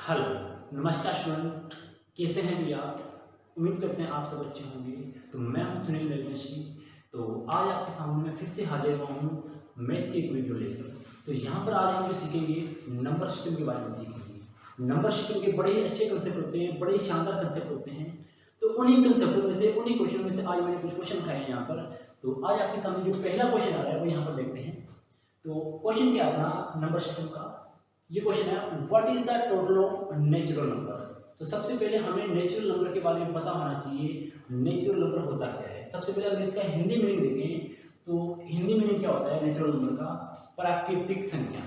Hello, नमस्कार student, कैसे हैं भैया। उम्मीद करते हैं आप सब अच्छे होंगे। तो मैं हूं सुनील निर्देशी। तो आज आपके सामने मैं फिर से हाजिर हुआ हूं मैथ की एक वीडियो लेकर। तो यहाँ पर आज हम जो सीखेंगे नंबर सिस्टम के बारे में सीखेंगे। नंबर सिस्टम के बड़े ही अच्छे कंसेप्ट होते हैं, बड़े ही शानदार कंसेप्ट होते हैं। तो उन्हीं कंसेप्टों में से, उन्हीं क्वेश्चनों में से आज मैंने कुछ क्वेश्चन उठाए हैं यहाँ पर। तो आज आपके सामने जो पहला क्वेश्चन आ रहा है वो यहाँ पर देखते हैं। तो क्वेश्चन क्या अपना नंबर सिस्टम का ये क्वेश्चन है, what is the total of natural number. तो सबसे पहले हमें नेचुरल नंबर के बारे में पता होना चाहिए, नेचुरल नंबर होता क्या है। सबसे पहले अगर इसका हिंदी मीनिंग देखें तो हिंदी मीनिंग क्या होता है नेचुरल नंबर का, प्राकृतिक संख्या।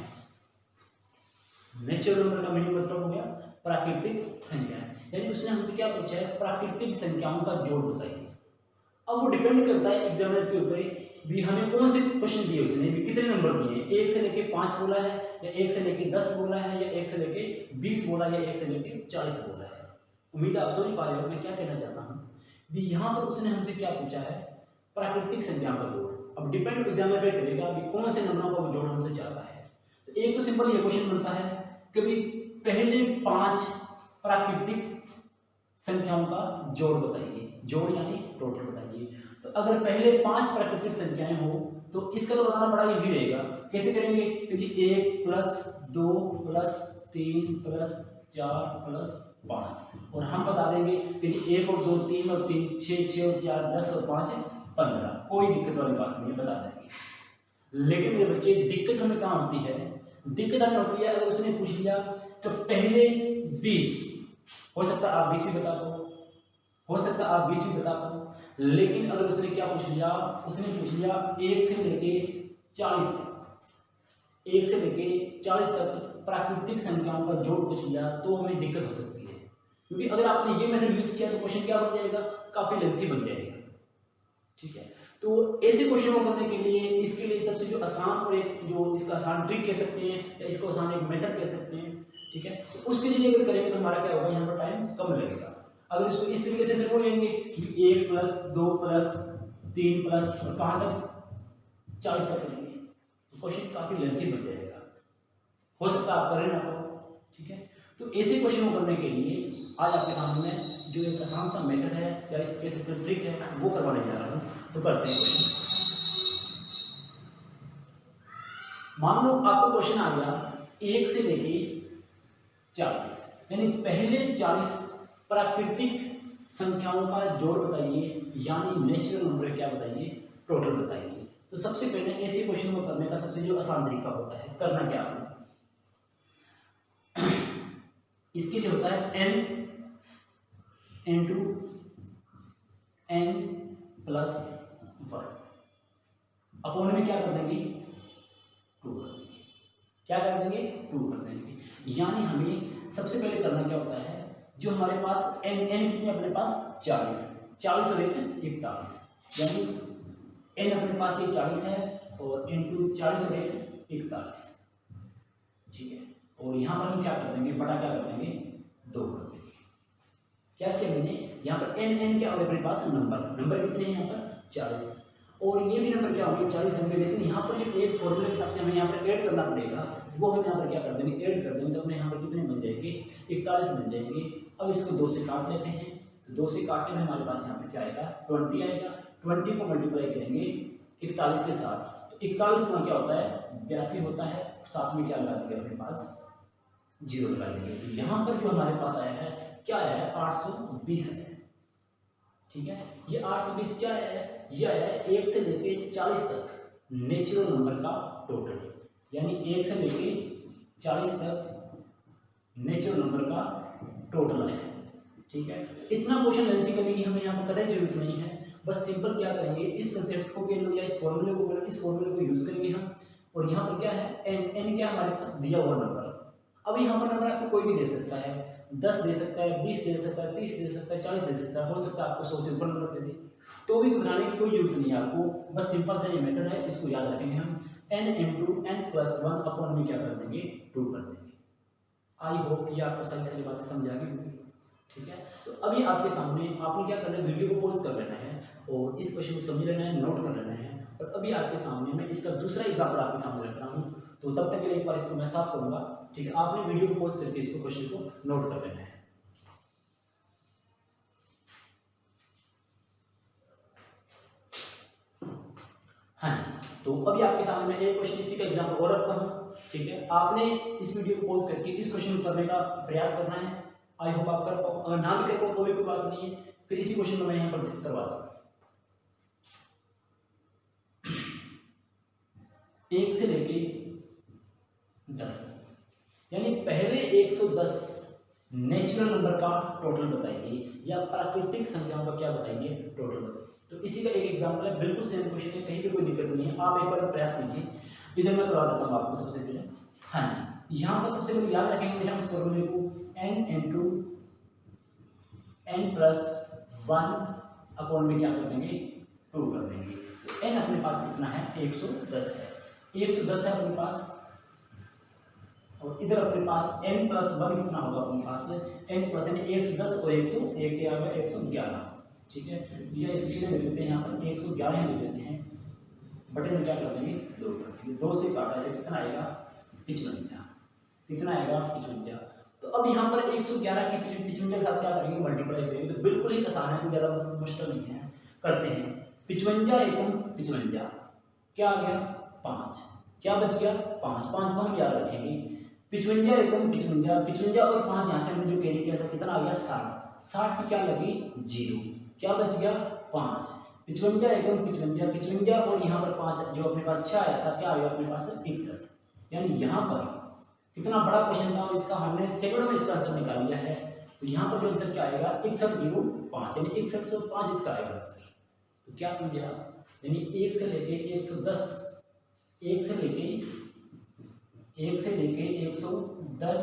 नेचुरल नंबर का मीनिंग मतलब हो गया प्राकृतिक संख्या। यानी उसने हमसे क्या पूछा है, प्राकृतिक संख्याओं का जोड़ बताइए। अब वो डिपेंड करता है एग्जामिनर के ऊपर भी हमें कौन से क्वेश्चन दिए, उसने भी कितने नंबर दिए, 1 से लेके 5 बोला है या 1 से लेके 10 बोला है या 1 से लेके 20 बोला या 1 से लेके 40 बोला है। उम्मीद है आप समझ पा रहे हो मैं क्या कहना चाहता हूँ। भी यहाँ पर उसने हमसे क्या पूछा है, प्राकृतिक संख्या का जोड़। अब डिपेंड एग्जामिनर पे करेगा अभी कौन से नंबरों का जोड़ हमसे चाहता है। तो एक तो सिंपल ये क्वेश्चन बनता है कि भाई पहले 5 प्राकृतिक संख्याओं का जोड़ बताइए, जोड़ यानी टोटल बताइए। तो अगर पहले 5 प्राकृतिक संख्याएं हो तो इसका तो बताना बड़ा इजी रहेगा। कैसे करेंगे, क्योंकि 1 प्लस 2 प्लस 3 प्लस 4 प्लस 5 और हम बता देंगे कि 1 और 2 3 और 3 6 6 और 4 10 और 5 15। कोई दिक्कत वाली बात नहीं है, बता देंगे। लेकिन मेरे बच्चे दिक्कत हमें कहाँ होती है, दिक्कत हमें होती है अगर उसने पूछ लिया तो पहले 20, हो सकता है आप 20 भी बता पाओ, हो सकता है आप 20 भी बता पाओ। लेकिन अगर उसने क्या पूछ लिया, उसने पूछ लिया 1 से लेके 40 तक, 1 से लेके 40 तक प्राकृतिक संख्याओं का जोड़ पूछ लिया तो हमें दिक्कत हो सकती है। क्योंकि अगर आपने ये मेथड यूज किया तो क्वेश्चन क्या बन जाएगा, काफी लेंथी बन जाएगा। ठीक है, तो ऐसे क्वेश्चन को करने के लिए इसके लिए सबसे जो आसान और एक जो इसका आसान ट्रिक कह सकते हैं या इसको आसान एक मेथड कह सकते हैं, ठीक है, तो उसके लिए अगर करेंगे तो हमारा क्या होगा, यहाँ पर टाइम कम लगेगा। अगर इसको इस तरीके से सिर्फ लेंगे 1 प्लस 2 प्लस 3 प्लस और कहाँ तक 40 तक करेंगे तो क्वेश्चन काफी लेंथी बन जाएगा, हो सकता है आप करें ना करो। ठीक है, तो ऐसे क्वेश्चन को करने के लिए आज आपके सामने मैं जो एक आसान सा मेथड है या इस कह सकते हैं ट्रिक है वो करवाने जा रहा हूँ। तो करते हैं क्वेश्चन। मान लो आपको क्वेश्चन आ गया 1 से लेके 40, यानी पहले 40 प्राकृतिक संख्याओं का जोड़ बताइए, यानी नेचुरल नंबर क्या बताइए, टोटल बताइए। तो सबसे पहले ऐसे क्वेश्चन को करने का सबसे जो आसान तरीका होता है, करना क्या आपने, इसके लिए होता है n into n plus 1 upon में क्या कर देंगे 2 कर देंगे, क्या कर देंगे 2 कर देंगे। यानी हमें सबसे पहले करना क्या होता है, जो हमारे पास n कितने अपने पास 40 और 1 41, यानी n अपने पास ये 40 है और इंटू 40 और 1 41। ठीक है, और यहाँ पर हम क्या कर देंगे, बड़ा क्या कर देंगे 2 कर देंगे। क्या किया मैंने यहाँ पर n क्या हो गया अपने पास नंबर कितने हैं यहाँ पर 40 और ये भी नंबर क्या हो गया 40 होंगे। लेकिन यहाँ पर जो एक फॉर्मूले के हिसाब से हमें यहाँ पर ऐड करना पड़ेगा, वो हम यहाँ पर क्या कर देंगे ऐड कर देंगे। तो अपने यहाँ पर कितने बन जाएंगे 41 बन जाएंगे। अब इसको 2 से काट लेते हैं, तो 2 से काटने में हमारे पास यहाँ पर क्या आएगा 20 आएगा। 20 को मल्टीप्लाई करेंगे 41 के साथ, तो 41 गुना क्या होता है 82 होता है। साथ में क्या लगा देंगे अपने पास 0 लगा देंगे। तो यहाँ पर जो हमारे पास आया है क्या आया है 820 है। ठीक है, ये 820 क्या है, ये आया है 1 से लेके 40 तक नेचुरल नंबर का टोटल, यानी 1 से लेके 40 तक नेचुरल नंबर का टोटल आया है। ठीक है, इतना क्वेश्चन लेंथी करने की हमें यहाँ पर कतई जरूरत नहीं है। बस सिंपल क्या करेंगे, इस कंसेप्ट को ले लो या इस फॉर्मूले को, इस फॉर्मूले को यूज करेंगे हम। और यहाँ पर क्या है n क्या हमारे पास दिया हुआ नंबर। अब यहाँ पर नंबर आपको कोई भी दे सकता है, 10 दे सकता है, 20 दे सकता है, 30 दे सकता है, 40 दे सकता है, हो सकता है आपको 100 से ऊपर नंबर दे दे, तो भी घबराने की कोई जरूरत नहीं है आपको। बस सिंपल सा ये मेथड है, इसको याद रखेंगे हम n into n plus 1 upon में क्या कर देंगे 2 कर देंगे। आई होप ये आपको सारी बातें समझ आ गई होंगी। ठीक है, तो अभी आपके सामने आपने क्या करना है, वीडियो को पॉज कर लेना है और इस क्वेश्चन को समझ लेना है, नोट कर लेना है। और अभी आपके सामने मैं इसका दूसरा एग्जाम्पल आपके सामने रख रहा हूँ। तो तब तक के लिए एक बार इसको मैं साफ करूंगा, ठीक है। आपने वीडियो को पॉज करके इसको क्वेश्चन को नोट कर लेना है। हाँ जी, तो अभी आपके सामने मैं एक क्वेश्चन इसी का एग्जाम्पल और रखता हूँ, ठीक है। आपने इस वीडियो को पॉज करके इस क्वेश्चन को करने का प्रयास करना है। आई होप आप कर पाओ, अगर ना भी कर पाओ तो भी कोई बात नहीं है, फिर इसी क्वेश्चन को मैं यहाँ पर करवाता हूँ। 1 से लेके 10, यानी पहले 110 नेचुरल नंबर का टोटल बताइए या प्राकृतिक संख्याओं का क्या बताइए, टोटल बताइए। तो इसी का एक एग्जांपल है, बिल्कुल सेम क्वेश्चन है, कहीं पे कोई दिक्कत नहीं है। आप एक बार प्रयास कीजिए। इधर मैं करवा देता हूँ आपको सबसे पहले। हाँ जी, यहाँ पर सबसे पहले याद रखेंगे हमेशा उस फॉर्मूले को n into n plus 1 upon में क्या कर देंगे, 2 कर देंगे। तो n अपने पास कितना है, 110 है। 110 है अपने पास, और इधर अपने पास n प्लस 1 कितना होगा अपने पास, n प्लस 110 और 101 क्या होगा, 111, ठीक है। या इस विषय में ले लेते हैं, यहाँ पर 111 ले लेते हैं, बटे में क्या कर देंगे, 2 कर देंगे। 2 से काटा से कितना आएगा, 55, कितना आएगा, 55। तो अब यहाँ पर 111 की 55 के साथ क्या करेंगे, मल्टीप्लाई करेंगे। तो बिल्कुल ही आसान है, कोई ज़्यादा मुश्किल नहीं है, करते हैं। 55 एकम 55, क्या आ गया, 5, क्या बच गया, 5 को हम याद रखेंगे। 55 एकम 55, 55 और 5 यहाँ से हमने जो कैरी किया था, कितना आ गया, 60, 60 की क्या लगी, 0, क्या बच गया, 5। 55 एकम 55, 55 और यहाँ पर 5 जो अपने पास 6 आया था, क्या आ गया अपने पास, 61। यानी यहाँ पर कितना बड़ा क्वेश्चन था, इसका हमने सेकंड में इसका आंसर निकाल लिया है। तो यहाँ पर जो आंसर क्या आएगा, 6105, यानी 6105 इसका आएगा आंसर। तो क्या समझे आप, यानी 1 से लेके 110, 1 से लेके 110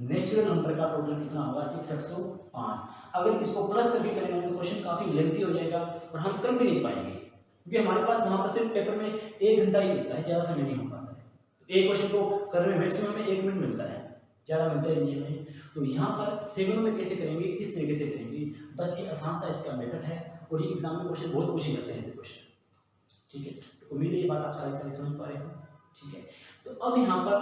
नेचुरल नंबर का टोटल कितना होगा, 6105। अगर इसको प्लस करके करेंगे तो क्वेश्चन काफी लेंथी हो जाएगा और हम कर भी नहीं पाएंगे, क्योंकि हमारे पास वहां पर सिर्फ पेपर में 1 घंटा ही मिलता है, ज्यादा समय नहीं हो पाता है। तो एक क्वेश्चन को करने में मैक्सिमम में 1 मिनट मिलता है, ज्यादा मिलता ही नहीं है हमें। तो यहाँ पर सेकंड में कैसे करेंगे, इस तरीके से करेंगे। बस ये आसान सा इसका मेथड है, और ये एग्जाम में क्वेश्चन बहुत पूछे जाते हैं ऐसे क्वेश्चन, ठीक है। तो उम्मीद है ये बात आप सारी समझ पा रहे हो, ठीक है। तो अब यहाँ पर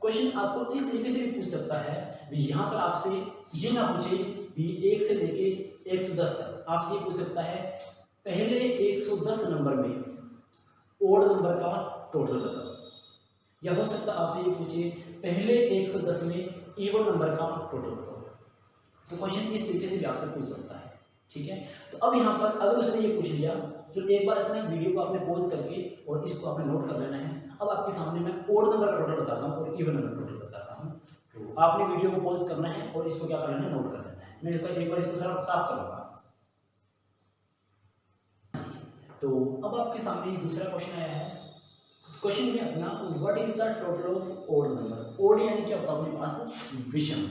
क्वेश्चन आपको इस तरीके से भी पूछ सकता है, यहाँ पर आपसे ये ना पूछे भी 1 से लेके 110 तक, आपसे ये पूछ सकता है पहले 110 नंबर में ओड नंबर का टोटल बताओ, या हो सकता है आपसे ये पूछे पहले 110 में इवन नंबर का टोटल बताओ। तो क्वेश्चन इस तरीके से भी आपसे पूछ सकता है, ठीक है। तो अब यहाँ पर अगर उसने ये पूछ लिया, तो एक बार इसने वीडियो को आपने पॉज करके और इसको आपने नोट कर लेना है। अब आपके सामने मैं ओड नंबर का टोटल बताता हूँ और इवन नंबर का टोटल बताता हूँ। तो आपने वीडियो को पॉज करना है और इसको क्या कर लेना है, नोट कर लेना है। मैं एक बार इसको साफ करूँगा। तो अब आपके सामने दूसरा क्वेश्चन आया है। क्वेश्चन क्या अपना, what is the total of odd number. Odd यानी क्या होता है अपने पास, विषम,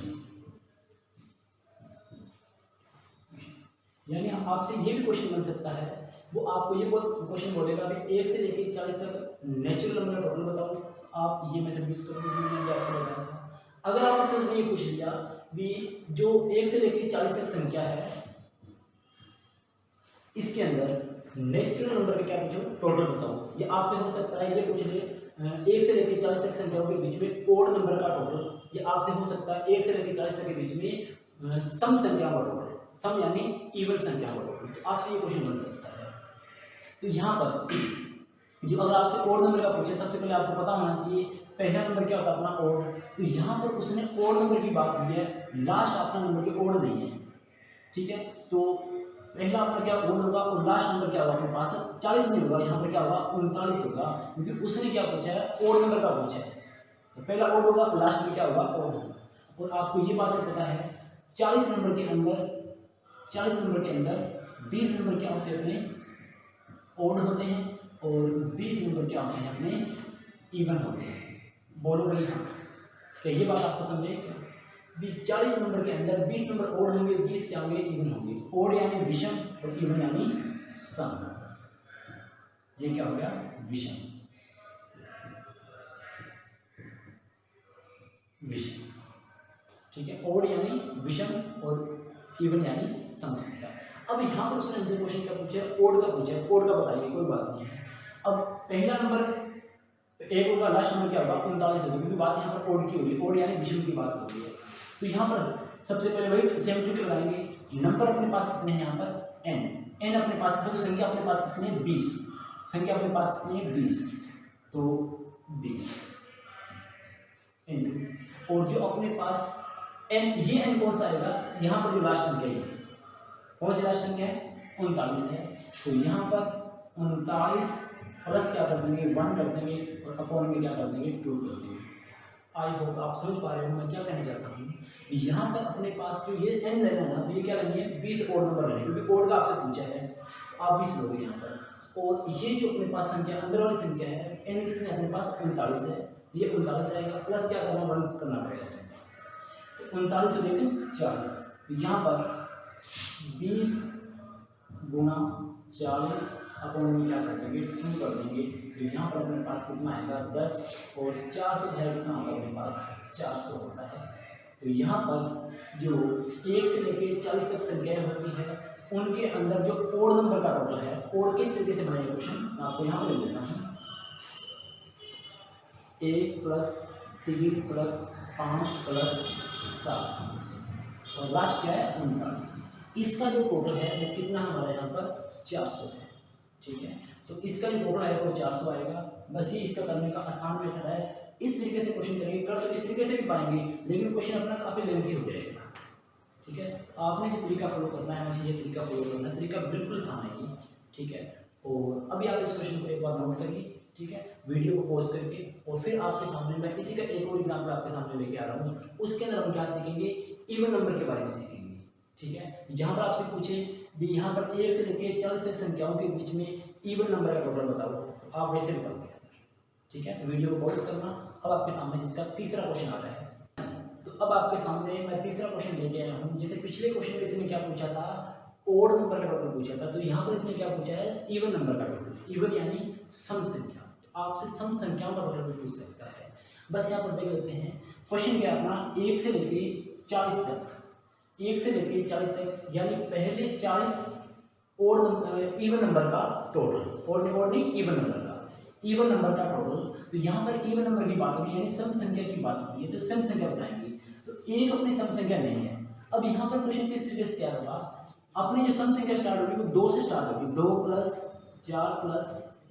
यानी आपसे ये भी क्वेश्चन बन सकता है, वो आपको ये क्वेश्चन बोलेगा अभी 1 से लेकर 40 तक नेचुरल नंबर का टोटल बताओ। आप ये मेथड यूज करोगे जो मैंने आपको बताया था। अगर आपसे ये पूछ लिया भी जो 1 से लेकर 40 तक संख्या है, इसके अंदर नेचुरल नंबर का क्या पूछो, टोटल बताओ। ये आपसे हो सकता है ये पूछ ले 1 से लेकर 40 तक संख्याओं के बीच में ओड नंबर का टोटल। ये आपसे हो सकता है 1 से लेकर 40 तक के बीच में सम संख्या का टोटल, सम यानी इवन संख्या का टोटल। तो आपसे ये क्वेश्चन बन सकता है। तो यहाँ पर जो अगर आपसे ओड नंबर का पूछे, सबसे पहले आपको पता होना चाहिए पहला नंबर क्या होता है अपना, ओड। तो यहाँ पर उसने ओड नंबर की बात की है, लास्ट आपका नंबर के ओड नहीं है, ठीक है। तो पहला आपका क्या ओड होगा और लास्ट नंबर क्या होगा अपने पास, 40 नहीं होगा, यहाँ पर क्या होगा 39 होगा, क्योंकि उसने क्या पूछा है, ओड नंबर का पूछा है। तो पहला ओड होगा और लास्ट में क्या होगा, ओड होगा। और आपको ये बात पता है 40 नंबर के अंदर 20 नंबर क्या होते हैं अपने ओड होते हैं, और 20 नंबर क्या होते हैं अपने इवन होते हैं। बोलो भाई हाँ, क्या ये बात आपको समझे क्या, 40 नंबर के अंदर 20 नंबर ओड होंगे, 20 क्या होंगे, इवन होंगे। ओड यानी विषम और इवन यानी सम। ये क्या हो गया, विषम, ठीक है। ओड यानी विषम और इवन यानी सम संख्या। अब यहाँ पर उसने हमसे क्वेश्चन क्या पूछा है, ओड का पूछा है, ओड का बताइए, कोई बात नहीं है। अब पहला नंबर एक होगा लास्ट नंबर क्या होगा 39 होगा, क्योंकि बात यहाँ पर ओड की होगी, ओड यानी विषम की बात हो रही है। तो यहाँ पर सबसे पहले वही सेम ट्रिक लगाएंगे। नंबर अपने पास कितने हैं यहाँ पर n अपने पास, तो संख्या अपने पास कितनी है 20, संख्या अपने पास कितनी है 20, तो 20 इंटू, और जो अपने पास n, ये n कौन सा आएगा, यहाँ पर जो लास्ट संख्या है कौन सी लास्ट संख्या है 39 है, तो यहाँ पर 39 प्लस क्या कर देंगे 1 कर देंगे और अपॉन में क्या कर देंगे 2 कर देंगे। आई होप आप समझ पा रहे हो मैं क्या कहना चाहता हूँ। यहाँ पर अपने पास जो ये n लेना है ना, तो ये क्या लेनी है 20 ओड नंबर लेने, क्योंकि ओड का आपसे पूछा है, आप 20 लोगे यहाँ पर। और ये जो अपने पास संख्या अंदर वाली संख्या है n कितने अपने पास 39 है, ये 39 आएगा, प्लस क्या करना 1 करना पड़ेगा अपने पास, तो 39 से लेकर 40, तो यहाँ पर 20 गुना 40 अपॉन में क्या कर देंगे 2 कर देंगे, तो यहाँ पर अपने पास कितना आएगा 10, और 400 है कितना होता है अपने पास 400 होता है। तो यहाँ पर जो 1 से लेकर 40 तक संख्याएं होती है उनके अंदर जो ओड नंबर का टोटल है, ओड किस तरीके से बनाएगा क्वेश्चन मैं आपको यहाँ पर लिख देता हूँ, 1 प्लस 3 प्लस 5 प्लस 7 और लास्ट क्या है 39, इसका जो टोटल है वो कितना हमारा यहाँ पर 400 है, ठीक है। तो इसका जो टोटल आएगा वो 400 आएगा। बस ये इसका करने का आसान मेथड है, इस तरीके से क्वेश्चन करेंगे, कर तो इस तरीके से भी पाएंगे लेकिन क्वेश्चन अपना काफ़ी लेंथी हो जाएगा, ठीक है। आपने जो तरीका फॉलो करना है मुझे ये तरीका फॉलो करना है, तरीका बिल्कुल आसान है ये, ठीक है। और अभी आप इस क्वेश्चन को एक बार नोट करिए, ठीक है, वीडियो को पॉज करके, और फिर आपके सामने मैं इसी का एक और एग्जाम्पल आपके सामने लेके आ रहा हूँ। उसके अंदर हम क्या सीखेंगे, इवन नंबर के बारे में सीखेंगे, ठीक है। जहाँ पर आपसे पूछे भी यहाँ पर 1 से लेकर 40 तक संख्याओं के बीच में इवन नंबर का टोटल बताओ, तो आप वैसे बताओगे, ठीक है। तो वीडियो को पॉज करना। अब आपके सामने इसका तीसरा क्वेश्चन आ रहा है, तो अब आपके सामने मैं तीसरा क्वेश्चन लेके आया हूँ। जैसे पिछले क्वेश्चन में इसने क्या पूछा था, ओड नंबर का टोटल पूछा था, तो यहाँ पर इसने क्या पूछा है इवन नंबर का टोटल, इवन यानी सम संख्या, तो आपसे सम संख्याओं का टोटल भी पूछ सकता है। बस यहाँ पर देख लेते हैं क्वेश्चन क्या अपना 1 से लेके 40 तक, 1 से लेके 40 तक यानी पहले 40 ओड इवन नंबर का टोटल, ओड नहीं इवन नंबर का, इवन नंबर का टोटल। तो यहाँ पर इवन नंबर की बात हो रही है यानी सम संख्या की बात हो रही है, तो सम संख्या बताएंगे। तो एक अपनी सम संख्या नहीं है। अब यहाँ पर क्वेश्चन किस तरीके से तैयार होगा, अपनी जो सम संख्या स्टार्ट होगी वो 2 से स्टार्ट होगी, 2 प्लस 4 प्लस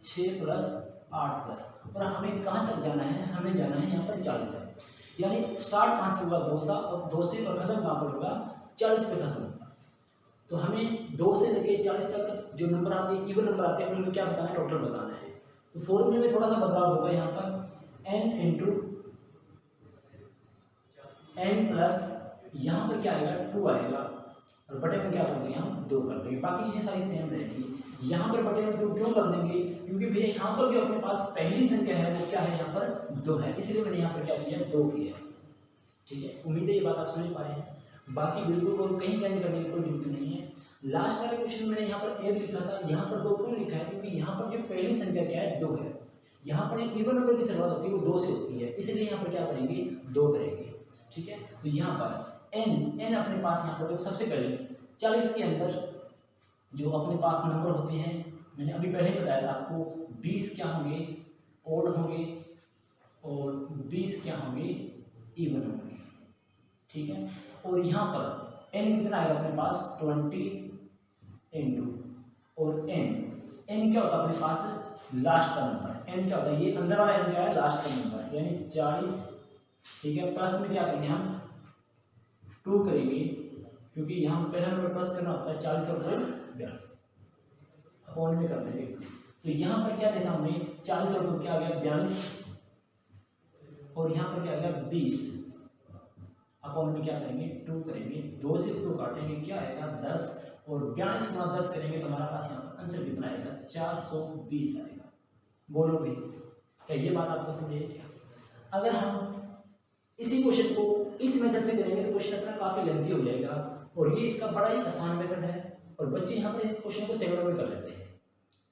6 प्लस 8 प्लस, और हमें कहाँ तक जाना है, हमें जाना है यहाँ पर 40 तक, यानी स्टार्ट कहाँ से होगा 2 सा, और 2 से और खत्म कहाँ पर होगा 40 पे खत्म होगा। तो हमें 2 से लेकर 40 तक जो नंबर आते हैं इवन नंबर आते हैं उनमें क्या बताना है, टोटल बताना है। तो फॉर्मूले में थोड़ा सा बदलाव होगा, यहाँ पर n इंटू n प्लस यहाँ पर क्या आएगा 2 आएगा, और बटे में क्या कर देंगे हम 2 कर देंगे, बाकी चीज़ें सारी सेम रहेगी। यहाँ पर बटे में 2 क्यों कर देंगे, क्योंकि भैया यहाँ पर जो अपने पास पहली संख्या है वो क्या है यहाँ पर 2 है, इसलिए मैंने यहाँ पर क्या किया 2 किया, ठीक है। उम्मीद है ये बात आप समझ पाए हैं। बाकी बिल्कुल और कहीं चेंज करने की कोई जरूरत नहीं है। लास्ट वाले क्वेश्चन में मैंने यहाँ पर 1 लिखा था, यहाँ पर 2 क्यों लिखा है, क्योंकि यहाँ पर जो पहली संख्या क्या है 2 है, यहाँ पर इवन नंबर की शुरुआत होती है वो 2 से होती है, इसलिए यहाँ पर क्या करेंगे 2 करेंगे, ठीक है। तो यहाँ पर n अपने पास यहाँ पर सबसे पहले 40 के अंदर जो अपने पास नंबर होते हैं, मैंने अभी पहले ही बताया था आपको, 20 क्या होंगे ओड होंगे और 20 क्या होंगे इवन होंगे, ठीक है। और यहाँ पर n कितना आएगा अपने पास 20 इंटू, और n क्या होता है अपने पास लास्ट का नंबर, n क्या होता है, ये अंदर वाला n क्या है लास्ट का नंबर यानी 40, ठीक है। प्लस में क्या करेंगे हम 2 करेंगे, क्योंकि यहाँ पहला नंबर प्लस करना होता है, 40 और 2 42 अपॉन में कर देंगे। तो यहाँ पर क्या देखा हमने 40 और 2 क्या आ गया 42, और यहाँ पर क्या आ गया 20 अपॉन में क्या करेंगे 2 करेंगे, 2 से इसको काटेंगे क्या आएगा 10, और 42 गुणा 10 करेंगे तो हमारा पास यहाँ पर आंसर कितना आएगा 420 आएगा। बोलो भाई क्या ये बात आपको समझ आई? अगर हम इसी क्वेश्चन को इस मेथड से करेंगे तो क्वेश्चन अपना काफ़ी लेंथी हो जाएगा, और ये इसका बड़ा ही आसान मेथड है, और बच्चे यहाँ पर क्वेश्चन को सेकंडों में कर लेते हैं,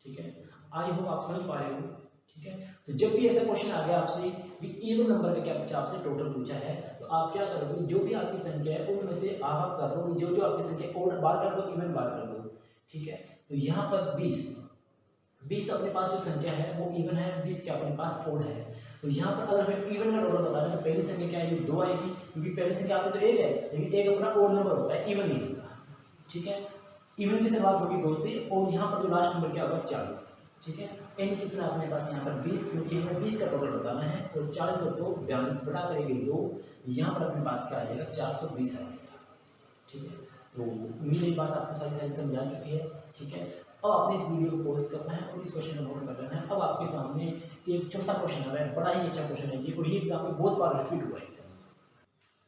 ठीक है। आई होप आप समझ पा रहे हो, ठीक है। तो जब भी ऐसा क्वेश्चन आ गया आपसे कि इवन नंबर का क्या पूछा, आपसे टोटल पूछा है, तो आप क्या करोगे, जो भी आपकी संख्या है उनमें से आप कर दो, जो जो आपकी संख्या ओड बार कर दो, इवन बार कर दो, ठीक है। तो यहाँ पर 20 20 अपने पास जो संख्या है वो इवन है, 20 क्या अपने पास ओड है। तो यहाँ पर अगर हमें इवन का टोटल बताना है तो पहली संख्या क्या आएगी, 2 आएगी, क्योंकि पहली संख्या आती तो 1 है, लेकिन 1 अपना ओड नंबर होता है, इवन नहीं होता। ठीक है, इवन की शुरुआत होगी 2 से, और यहाँ पर जो लास्ट नंबर क्या होगा 40। ठीक है, एन कितना अपने पास यहाँ पर 20, क्योंकि हमें 20 का टोटल बताना है, और 40 और 2 42 बटा करेंगे 2, यहाँ पर अपने पास क्या आ जाएगा 420 आएगा। ठीक है, तो उम्मीद है बात आपको सारी समझा चुकी है। ठीक है, अब आपने इस वीडियो को पॉज करना है और इस क्वेश्चन को नोट कर लेना है। अब आपके सामने एक चौथा क्वेश्चन आ रहा है, बड़ा ही अच्छा क्वेश्चन है ये, और ये एग्जाम में बहुत बार रिपीट हुआ है।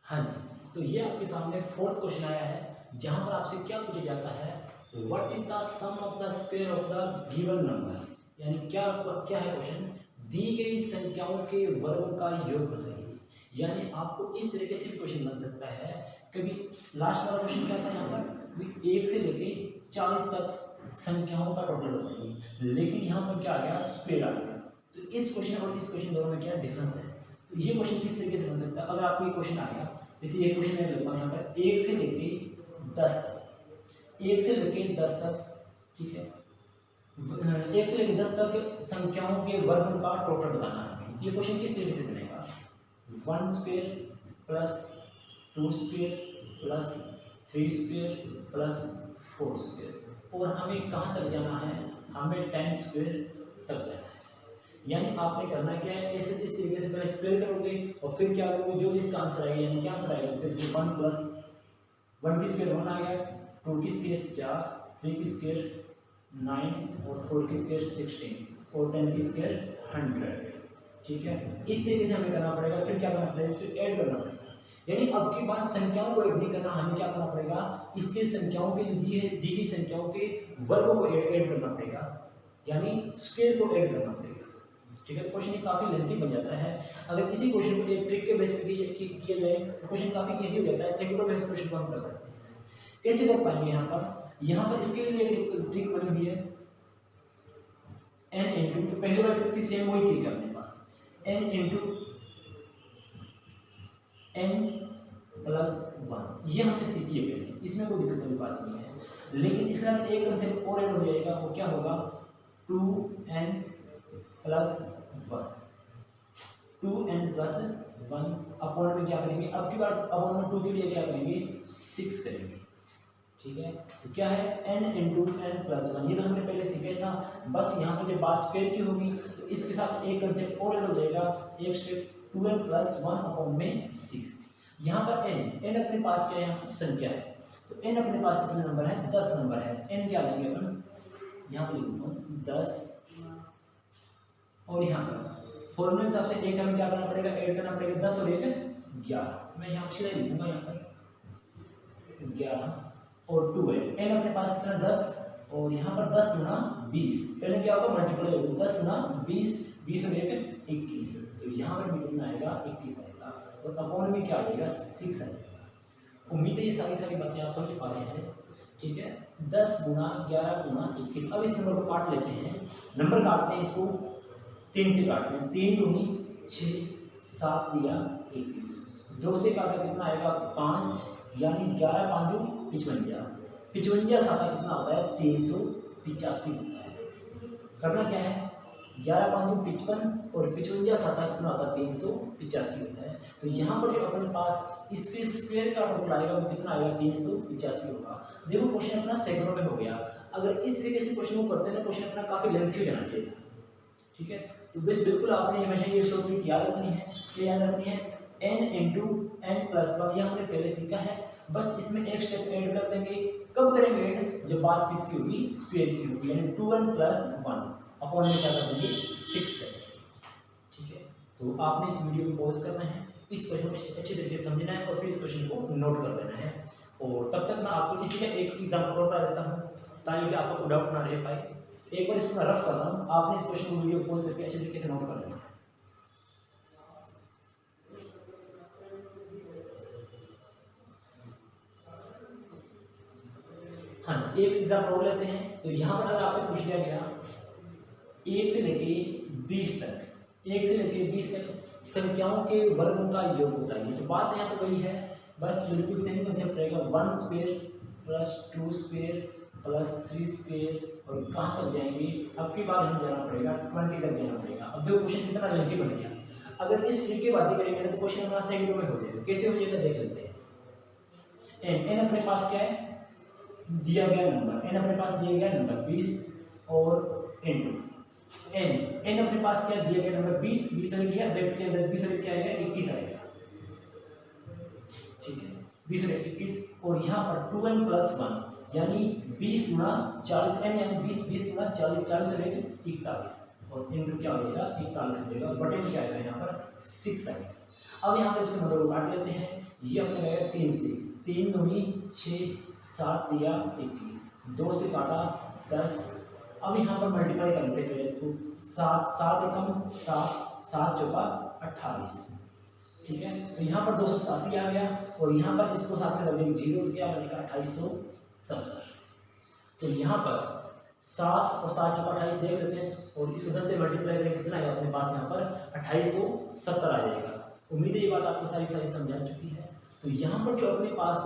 हाँ जी, तो ये आपके सामने फोर्थ क्वेश्चन आया है, जहाँ पर आपसे क्या पूछा जाता है, what is the sum of the square of the given number. यानी क्या है क्वेश्चन, दी गई संख्याओं के वर्ग का योग बताइए। यानी आपको इस तरीके से भी क्वेश्चन बन सकता है। कभी लास्ट वाला क्वेश्चन क्या था यहाँ पर, 1 से लेके 40 तक संख्याओं का टोटल बताइए, लेकिन यहाँ पर क्या आ गया, स्क्वायर आ गया। तो इस क्वेश्चन और इस क्वेश्चन दोनों में क्या डिफरेंस है, तो ये क्वेश्चन किस तरीके से बन सकता है। अगर आपको ये क्वेश्चन आ गया, जैसे ये क्वेश्चन मैं लिखता हूँ यहाँ पर 1 से लेके 10 तक, 1 से लेके 10 तक, ठीक है, 1 से लेके 10 तक संख्याओं के वर्ग का टोटल बताना है। ये क्वेश्चन किस तरीके से बनेगा, 1 square plus 2 square plus 3 square plus 4 square, और हमें कहाँ तक जाना है, हमें 10 स्क्वायर तक जाना है। यानी आपने करना क्या है, ऐसे इस तरीके से पहले स्क्वायर करोगे और फिर क्या करोगे, जो इसका आंसर आएगा, यानी क्या आंसर आएगा इसका, 1 प्लस 1 की स्क्वायर 1 आ गया, 2 की स्क्वायर 4, 3 की स्क्वायर 9 और 4 की स्क्वायर 16 और 10 की स्क्वायर 100। ठीक है, इस तरीके से हमें करना पड़ेगा। फिर क्या करना पड़ेगा, इसको ऐड करना पड़ेगा। यानी अब के बाद संख्याओं को ऐड नहीं करना, हमें क्या करना पड़ेगा, इसके संख्याओं के दी गई संख्याओं के वर्गों को ऐड करना पड़ेगा, यानी स्क्वायर को ऐड करना पड़ेगा। ठीक है, तो क्वेश्चन काफ़ी लेंथी बन जाता है। अगर इसी क्वेश्चन को एक ट्रिक के बेस पर किया जाए तो क्वेश्चन काफ़ी इजी हो जाता है। सेकंडों में इस क्वेश्चन को हम कर सकते हैं। कैसे कर पाएंगे, यहाँ पर इसके लिए एक ट्रिक बनी हुई है, n इंटू, पहली वाली ट्रिक थी सेम वही ट्रिक है अपने पास, n इंटू n प्लस 1, ये हमने सीखी है पहले, इसमें कोई दिक्कत वाली बात नहीं है। लेकिन इसके साथ एक कंसेप्ट और ऐड हो जाएगा, वो क्या होगा, 2n plus 1, 2n plus 1 upon में क्या करेंगे, अब की बार अपॉन में 2 के लिए क्या करेंगे, 6 करेंगे। ठीक है, तो क्या है, n इंटू n प्लस 1, ये तो हमने पहले सीखा था। बस यहाँ पर जब बात स्क्वायर की होगी तो इसके साथ एक कंसेप्ट और ऐड हो जाएगा, एक स्टेप, 2n प्लस 1 अपॉन में 6। यहाँ पर n अपने पास क्या है, संख्या है, तो n अपने पास कितने नंबर है, 10 नंबर है। n क्या लेंगे अपन, यहाँ पर लिखता हूँ 10, और यहाँ पर फॉर्मूले हिसाब से एक हमें क्या करना पड़ेगा, ऐड करना पड़ेगा, 10 और 1 11। मैं यहाँ सीधा लिखूंगा, यहाँ पर 11 और 2 है। n अपने पास कितना 10, और यहाँ पर 10 गुना 20, पहले क्या होगा मल्टीप्लाई होगा, 10 गुना 20, 20 और 1 21, तो यहाँ पर भी कितना आएगा, 21 आएगा, और अपॉन में क्या आएगा, 6 आएगा। उम्मीद है ये सारी बातें आप समझ पा रहे हैं। ठीक है, 10 गुना 11 गुना 21। अब इस नंबर को काट लेते हैं, नंबर काटते हैं, इसको 3 से काटते हैं, 3 दूनी 6, 7 दिया 21, 2 से काटा कितना आएगा 5, यानी 11 5 55, 55 साता कितना होता है 385 होता है। करना क्या है, 11 5 55 और 55 साता कितना होता है 385 होता है। तो यहाँ पर जो अपने पास इसके स्क्वायर का टोटल आएगा वो कितना आएगा, 385 होगा। देखो क्वेश्चन अपना सेकंडों में हो गया। अगर इस तरीके से क्वेश्चन को करते हैं ना, क्वेश्चन अपना काफी लेंथी हो जाना चाहिए। ठीक है, तो बस बिल्कुल आपने हमेशा ये शॉर्टकट याद रखनी है, क्या याद रखनी है, n इंटू n प्लस 1, ये हमने पहले सीखा है। बस इसमें एक स्टेप ऐड कर देंगे, कब करेंगे ऐड, जब बात किसकी होगी, स्क्वायर की होगी, यानी 2n प्लस 1 अपॉन में क्या कर देंगे 6 करेंगे। ठीक है, तो आपने इस वीडियो को पॉज करना है, इस क्वेश्चन को अच्छे तरीके से समझना है और फिर इस क्वेश्चन को नोट कर लेना है। और तब तक मैं आपको इसी का एक एग्जाम्पल और बता देता हूँ ताकि आपको डाउट ना रह पाए। एक बार इसको मैं रफ कर रहा हूँ, आपने इस क्वेश्चन को वीडियो पॉज करके अच्छे तरीके से नोट कर लेना है। हाँ जी, एक एग्जाम्पल और लेते हैं। तो यहाँ पर अगर आपसे पूछ लिया गया 1 से लेके 20 तक, 1 से लेके 20 तक संख्याओं के वर्गों का योग बताइए, तो बात यहाँ पर वही है, बस बिल्कुल सेम कंसेप्ट रहेगा, 1 square plus 2 square plus 3 square और कहाँ तक जाएंगे, अब की बार हम जाना पड़ेगा 20 तक जाना पड़ेगा। अब देखो क्वेश्चन कितना लेंथी बन गया, अगर इस ट्रिक की बातें करेंगे ना तो क्वेश्चन हमारा सेकंडों में हो जाएगा। कैसे हो जाएगा देख लेते हैं। एन अपने पास क्या है, दिया गया नंबर, एन अपने पास दिया गया नंबर 20 और इनटू एन अपने पास क्या दिया गया नंबर 20, 20 से किया ब्रैकेट के अंदर 20 से क्या आएगा 21 आएगा, ठीक है 20 से 21। और यहाँ पर 2n + 1 यानी 20 गुणा 40 n यानी 20 गुणा 40 40 हो जाएगा 41 और इनटू क्या हो जाएगा 41 हो जाएगा, बटे में क्या आएगा यहाँ पर 6 आएगा। अब यहाँ पर इसको नंबर को काट लेते हैं, ये अपने रहेगा 3 से, 3 दूनी 6 7 दिया 21, 2 से काटा 10। अब यहाँ पर मल्टीप्लाई कर लेते हैं पहले इसको, 7 7 एकम 7 7 चौका 28, ठीक है। तो यहाँ पर 287 आ गया और यहाँ पर इसको साथ में लगेगी 0 क्या बनेगा 2870। तो यहाँ पर 7 और 7 चौका 28 देख लेते हैं और इसको 10 से मल्टीप्लाई करेंगे कितना आएगा अपने पास यहाँ पर 2870 आ जाएगा। उम्मीद है ये बात आपको सारी समझा चुकी है। तो यहाँ पर जो अपने पास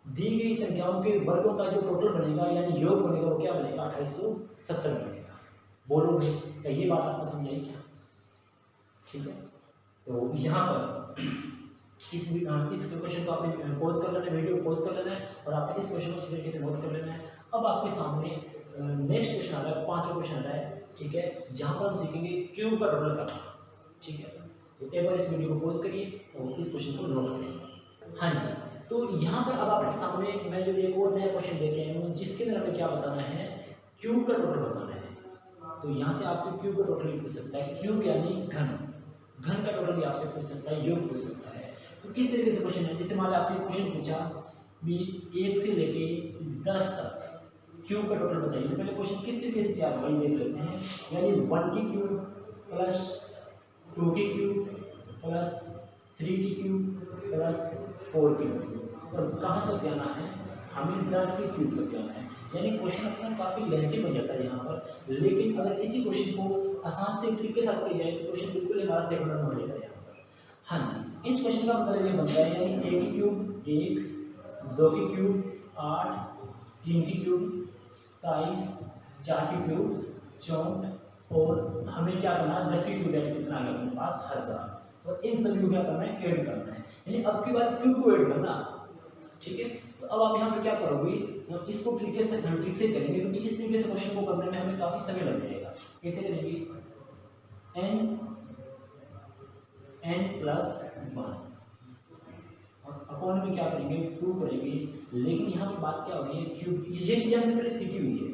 दी गई संख्याओं के वर्गों का जो टोटल बनेगा यानी योग बनेगा वो क्या बनेगा 2870 बनेगा। बोलो भाई क्या ये बात आपको समझ आई क्या, ठीक है। तो यहाँ पर इस क्वेश्चन को आपने पॉज कर लेना है, वीडियो पॉज कर लेना है और आपने इस क्वेश्चन को अच्छी तरीके से नोट कर लेना है। अब आपके सामने नेक्स्ट क्वेश्चन आ रहा है, 5वां क्वेश्चन आ रहा है, ठीक है, जहाँ पर हम सीखेंगे क्यूब का टोटल करना, ठीक है। तो एक बार इस वीडियो को पॉज करिए और इस क्वेश्चन को नोट करिए। हाँ जी, तो यहाँ पर अब आपके सामने मैं जो एक और नया क्वेश्चन लेके आया हूँ जिसके अंदर हमें क्या बताना है, क्यूब का टोटल बताना है। तो यहाँ से आपसे क्यूब का टोटल भी पूछ सकता है, क्यूब यानी घन का टोटल भी आपसे पूछ सकता है, योग पूछ सकता है। तो किस तरीके से क्वेश्चन है, जैसे मान लो आपसे क्वेश्चन पूछा भी 1 से लेके 10 तक क्यूब का टोटल बताइए, तो पहले क्वेश्चन किस तरीके से तैयार होगा ये देख लेते हैं। यानी 1 की क्यूब प्लस 2 की क्यूब प्लस 3 की क्यूब प्लस 4 की क्यूब और कहाँ तक जाना है, हमें 10 की क्यूब तक जाना है। यानी क्वेश्चन अपना काफ़ी लेंथी बन जाता है यहाँ पर, लेकिन अगर इसी क्वेश्चन को आसान से ट्रिक के साथ पढ़ी जाए तो क्वेश्चन बिल्कुल हमारा सेकंड में हो जाता है यहाँ पर। हाँ जी, इस क्वेश्चन का मतलब ये बनता है यानी 1 की क्यूब 1, 2 की क्यूब 8, 3 की क्यूब 27, 4 की क्यूब 64 और हमें क्या करना है 10 की क्यूब यानी कितना आ गया अपने पास 1000 और इन सभी को क्या करना है ऐड करना है, यानी अब की बार क्यूब को ऐड करना, ठीक है। तो अब आप यहाँ पे क्या करोगे, इसको ट्रिक से करेंगे क्योंकि इस तरीके से क्वेश्चन को करने में हमें काफ़ी समय लग जाएगा। कैसे करेंगे, n + 1 और अपॉन में क्या करेंगे 2 करेंगे। लेकिन यहाँ पर बात क्या हो रही है, क्यूब ये चीज़ हमने पहले सीखी हुई है।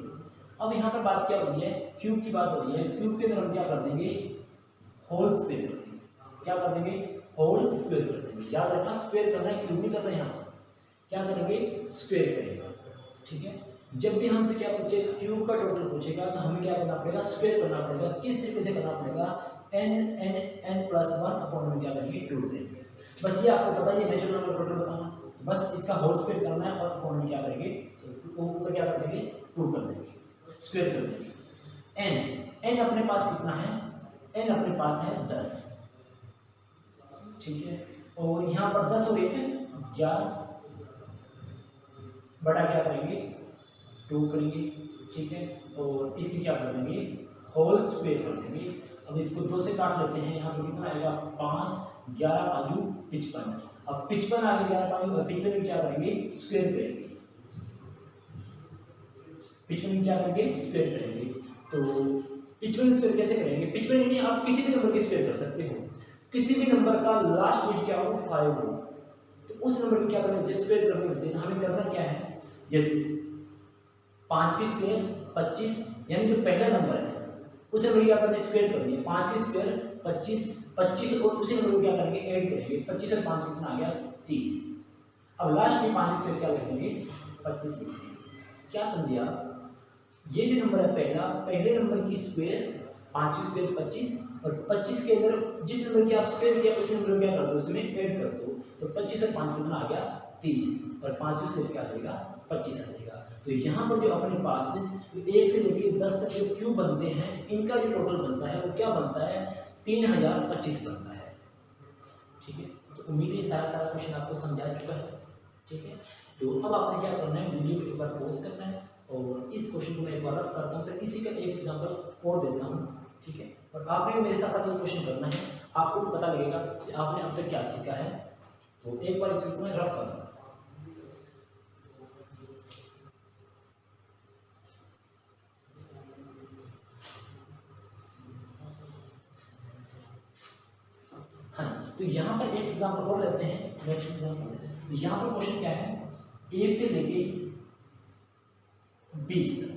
अब यहाँ पर बात क्या हो रही है, क्यूब की बात हो रही है। क्यूब के अंदर हम क्या कर देंगे होल स्क्वायर कर देंगे, क्या कर देंगे होल स्क्वायर कर देंगे। याद रखना स्क्वायर करना है, क्यूब नहीं करना है, यहाँ क्या करेंगे स्क्वायर करेंगे, ठीक है। जब भी हमसे क्या पूछे क्यूब का टोटल पूछेगा तो हमें क्या करना पड़ेगा स्क्वायर करना पड़ेगा। किस तरीके से करना पड़ेगा, n + 1 अपॉन में क्या करेंगे 2 करेंगे। बस ये आपको पता है ये नेचुरल नंबर टोटल बताना, तो बस इसका होल स्क्वायर करना है और अपॉन में क्या करेंगे ऊपर क्या कर देंगे 2 कर देंगे, स्क्वायर कर देंगे। n अपने पास कितना है, n अपने पास है 10, ठीक है। और यहाँ पर 10 और 1 11 बड़ा क्या करेंगे 2 करेंगे, ठीक है। और इसकी क्या कर देंगे होल स्क्वायर कर देंगे। अब इसको 2 से काट लेते हैं, यहाँ पर कितना आएगा 5 11 5 55। अब 55 आ गया 11 5 और 55 में क्या करेंगे स्क्वायर करेंगे, 55 में क्या करेंगे स्क्वायर करेंगे। तो 55 स्क्वायर कैसे करेंगे, 55 नहीं आप किसी भी नंबर की स्क्वायर कर सकते हो, किसी भी नंबर का लास्ट डिजिट क्या हो 5 हो, तो उस नंबर की क्या करना है स्क्वायर करनी होती है। तो हमें करना क्या है, जैसे 5 की स्क्वायर 25 यानी जो पहला नंबर है उस नंबर की क्या करना है स्क्वायर करनी है, 5 की स्क्वायर 25 और उसी नंबर को क्या करेंगे ऐड करेंगे, 25 और 5 कितना आ गया 30। अब लास्ट में 5 स्क्वायर क्या लिखेंगे 25 लिखेंगे। क्या समझे आप, ये जो नंबर है पहले नंबर की स्क्वायर 5 की स्क्वायर 25 और 25 के अंदर जिस नंबर की आप स्क्वायर किया उस नंबर को क्या कर दो उसमें ऐड कर दो। तो 25 और 5 कितना आ गया 30 और 5 की स्क्वायर क्या आ जाएगा 25 आ जाएगा। तो यहाँ पर जो अपने पास 1 से लेकर 10 तक जो क्यूब बनते हैं इनका जो टोटल बनता है वो क्या बनता है 3025 बनता है, ठीक है। तो उम्मीद है सारा क्वेश्चन आपको समझा चुका है, ठीक है। तो अब आपने क्या करना है वीडियो को एक बार पॉज करना है और इस क्वेश्चन को मैं एक बार रब करता हूँ, फिर इसी का एक एग्जाम्पल और देता हूँ, ठीक है। और आपने मेरे साथ साथ ये क्वेश्चन करना है, आपको भी पता लगेगा कि आपने अब तक क्या सीखा है। तो एक बार इसको मैं रब करूँगा। हाँ, तो यहाँ पर एक एग्जाम्पल और लेते हैं, नेक्स्ट एग्जाम्पल। यहाँ पर क्वेश्चन क्या है, 1 से लेके 20 तक,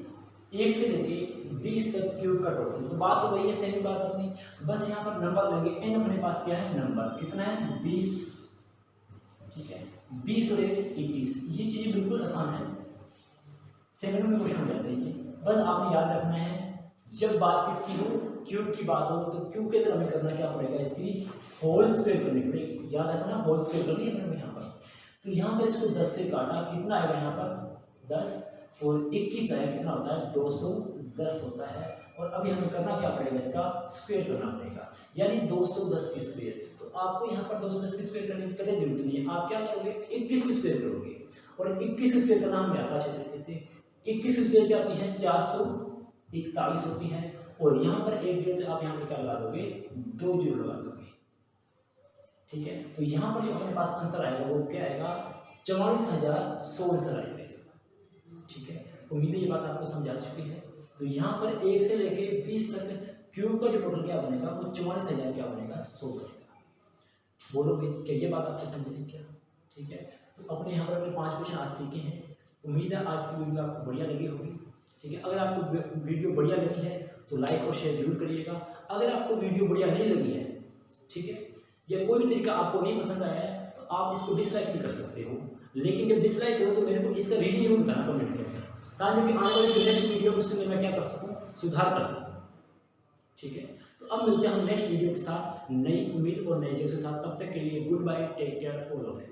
1 से लेके 20 तक क्यूब का टोटल। तो बात तो वही है, सेम बात अपनी, बस यहाँ पर नंबर लगे। एन अपने पास क्या है, नंबर कितना है, 20, ठीक है। 20 और 21, ये चीज़ें बिल्कुल आसान है, सेकंड में क्वेश्चन हो जाता है ये। बस आपने याद रखना है, जब बात किसकी हो, क्यूब की बात हो, तो क्यूब के अंदर हमें करना क्या पड़ेगा, इसकी होल स्क्वायर करनी पड़ेगी। याद रखना, होल स्क्वायर करनी है अपने यहाँ पर। तो यहाँ पर इसको 10 से काटा, कितना आएगा यहाँ पर 10 और 21 आएगा, कितना होता है 210 होता है। और अभी हमें करना क्या पड़ेगा, इसका स्क्वायर करना पड़ेगा, यानी 210 की स्क्वायर। तो आपको यहाँ पर 210 की स्क्वायर करने की कभी जरूरत नहीं है, आप क्या करोगे, 21 की स्क्वायर करोगे। और 21 की स्क्वायर करना हमें आता है अच्छे तरीके से। 21 की स्क्वायर क्या आती है, 441 होती है। और यहाँ पर एक जीरो, तो आप यहाँ पर क्या लगा दोगे, 2 जीरो लगा दोगे, ठीक है। तो यहाँ पर जो अपने पास आंसर आएगा वो क्या आएगा, 44,100 आंसर आएगा इसका, ठीक है। उम्मीद है ये बात आपको समझा चुकी है। तो यहाँ पर 1 से लेके 20 तक क्यूब का जो टोटल क्या बनेगा, वो 44,000 क्या बनेगा, 100 बनेगा। बोलो भाई, क्या ये बात आपको समझ में क्या, ठीक है। तो अपने यहाँ पर अपने 5 क्वेश्चन आज सीखे हैं। उम्मीद है आज की वीडियो आपको बढ़िया लगी होगी, ठीक है। अगर आपको वीडियो बढ़िया लगी है तो लाइक और शेयर जरूर करिएगा। अगर आपको वीडियो बढ़िया नहीं लगी है, ठीक है, या कोई भी तरीका आपको नहीं पसंद आया है, तो आप इसको डिसलाइक भी कर सकते हो। लेकिन जब डिसलाइक करो तो मेरे को इसका रीजन जरूर बताना कमेंट के अंदर, ताकि आने वाली जो नेक्स्ट वीडियो उसके अंदर मैं क्या कर सकूँ, सुधार कर सकूँ, ठीक है। तो अब मिलते हैं हम नेक्स्ट वीडियो के साथ, नई उम्मीद और नए जोश के साथ। तब तक के लिए goodbye, take care, all of you.